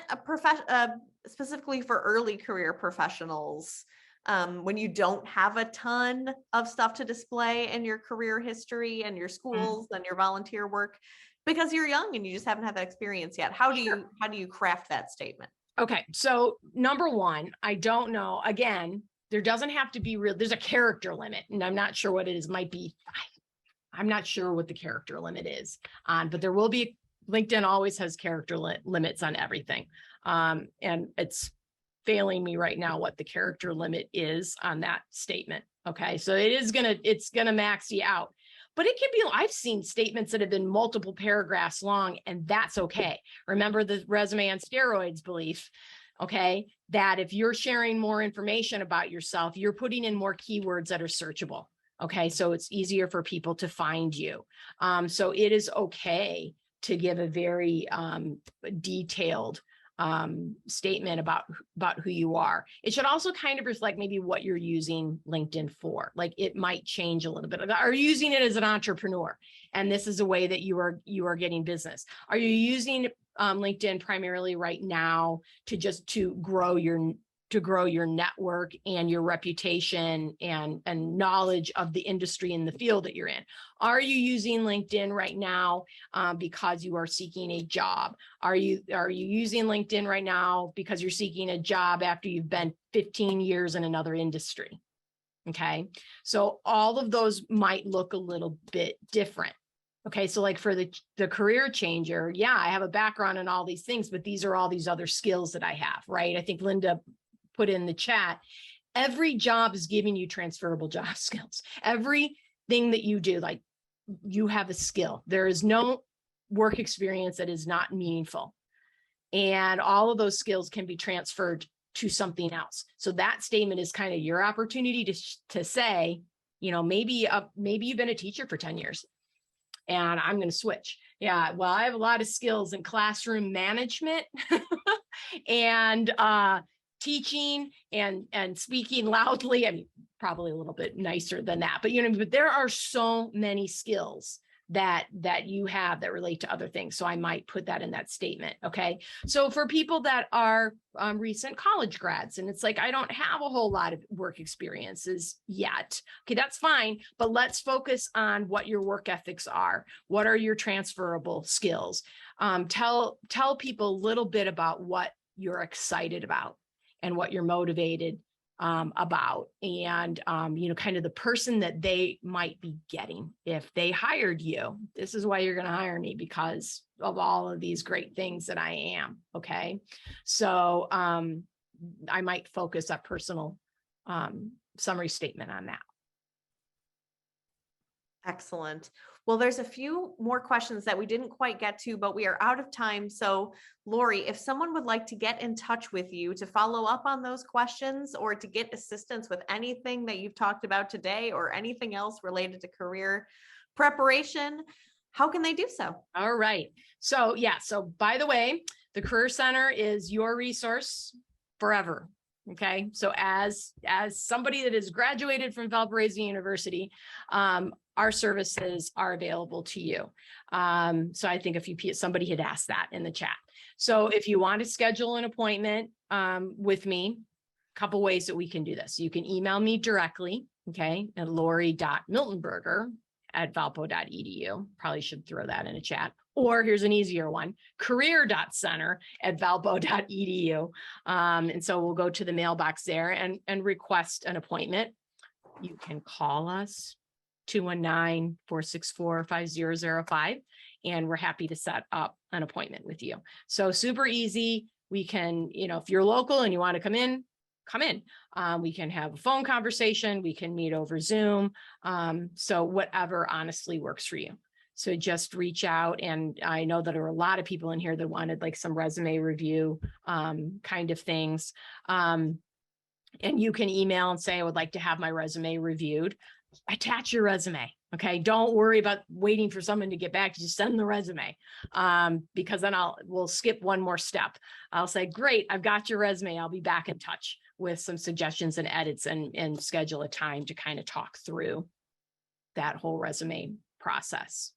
Speaker 1: specifically for early career professionals, when you don't have a ton of stuff to display in your career history and your schools and your volunteer work, because you're young and you just haven't had that experience yet. How do you craft that statement?
Speaker 2: Okay, so number one, I don't know. Again, there doesn't have to be there's a character limit, and I'm not sure what it is. Might be, I'm not sure what the character limit is on, but there will be. LinkedIn always has character limits on everything, and it's failing me right now what the character limit is on that statement. Okay, so it's gonna max you out. But it can be, I've seen statements that have been multiple paragraphs long, and that's okay. Remember the resume on steroids belief, okay? That if you're sharing more information about yourself, you're putting in more keywords that are searchable, okay? So it's easier for people to find you. So it is okay to give a very detailed statement about who you are. It should also kind of reflect maybe what you're using LinkedIn for. Like it might change a little bit. Are you using it as an entrepreneur? And this is a way that you are getting business. Are you using LinkedIn primarily right now to grow your network and your reputation and knowledge of the industry and the field that you're in? Are you using LinkedIn right now because you are seeking a job? Are you using LinkedIn right now because you're seeking a job after you've been 15 years in another industry? Okay, so all of those might look a little bit different. Okay, so like for the career changer, yeah, I have a background in all these things, but these are all these other skills that I have, right? I think Linda put in the chat, every job is giving you transferable job skills. Everything that you do, like you have a skill. There is no work experience that is not meaningful. And all of those skills can be transferred to something else. So that statement is kind of your opportunity to say, maybe you've been a teacher for 10 years and I'm going to switch. Yeah, well, I have a lot of skills in classroom management and teaching and speaking loudly. I mean, probably a little bit nicer than that, but there are so many skills that you have that relate to other things. So I might put that in that statement. Okay. So for people that are recent college grads, and it's like, I don't have a whole lot of work experiences yet. Okay, that's fine. But let's focus on what your work ethics are. What are your transferable skills? Tell people a little bit about what you're excited about and what you're motivated about, and kind of the person that they might be getting if they hired you. This is why you're going to hire me, because of all of these great things that I am. Okay, so I might focus a personal summary statement on that.
Speaker 1: Excellent. Well, there's a few more questions that we didn't quite get to, but we are out of time. So Lori, if someone would like to get in touch with you to follow up on those questions or to get assistance with anything that you've talked about today or anything else related to career preparation, how can they do so?
Speaker 2: All right. So yeah. So by the way, the Career Center is your resource forever. Okay. So as somebody that has graduated from Valparaiso University, our services are available to you. So I think somebody had asked that in the chat. So if you want to schedule an appointment with me, a couple ways that we can do this. You can email me directly, okay, at lori.miltenberger@valpo.edu. Probably should throw that in a chat. Or here's an easier one, career.center@valpo.edu. And so we'll go to the mailbox there and request an appointment. You can call us 219-464-5005, and we're happy to set up an appointment with you. So super easy. We can, if you're local and you want to come in, come in. We can have a phone conversation. We can meet over Zoom. So whatever honestly works for you. So just reach out. And I know that there are a lot of people in here that wanted like some resume review kind of things. And you can email and say, I would like to have my resume reviewed. Attach your resume. Okay. Don't worry about waiting for someone to get back. Just send the resume. Because then we'll skip one more step. I'll say, great, I've got your resume. I'll be back in touch with some suggestions and edits and schedule a time to kind of talk through that whole resume process.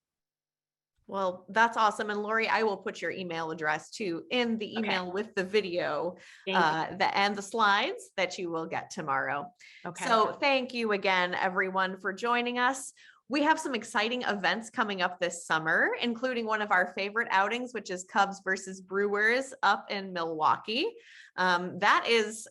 Speaker 1: Well, that's awesome. And Lori, I will put your email address too in the email with the video and the slides that you will get tomorrow.
Speaker 2: Okay.
Speaker 1: So thank you again, everyone, for joining us. We have some exciting events coming up this summer, including one of our favorite outings, which is Cubs versus Brewers up in Milwaukee. That is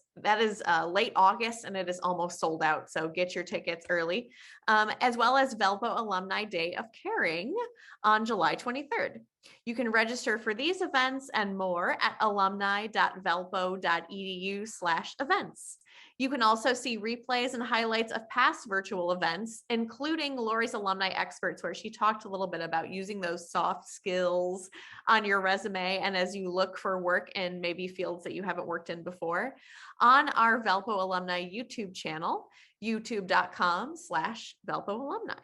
Speaker 1: late August, and it is almost sold out. So get your tickets early, as well as Valpo Alumni Day of Caring on July 23rd. You can register for these events and more at alumni.valpo.edu/events. You can also see replays and highlights of past virtual events, including Lori's Alumni Experts, where she talked a little bit about using those soft skills on your resume and as you look for work in maybe fields that you haven't worked in before, on our Valpo Alumni YouTube channel, youtube.com/Valpo Alumni.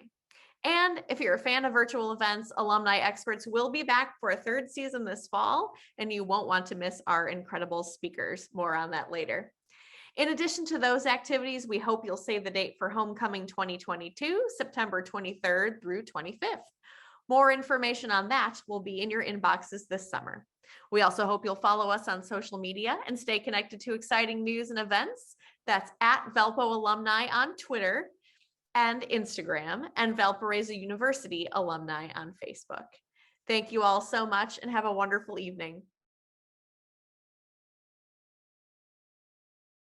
Speaker 1: And if you're a fan of virtual events, Alumni Experts will be back for a third season this fall, and you won't want to miss our incredible speakers. More on that later. In addition to those activities, we hope you'll save the date for Homecoming 2022, September 23rd through 25th. More information on that will be in your inboxes this summer. We also hope you'll follow us on social media and stay connected to exciting news and events. That's at Valpo Alumni on Twitter and Instagram, and Valparaiso University Alumni on Facebook. Thank you all so much and have a wonderful evening.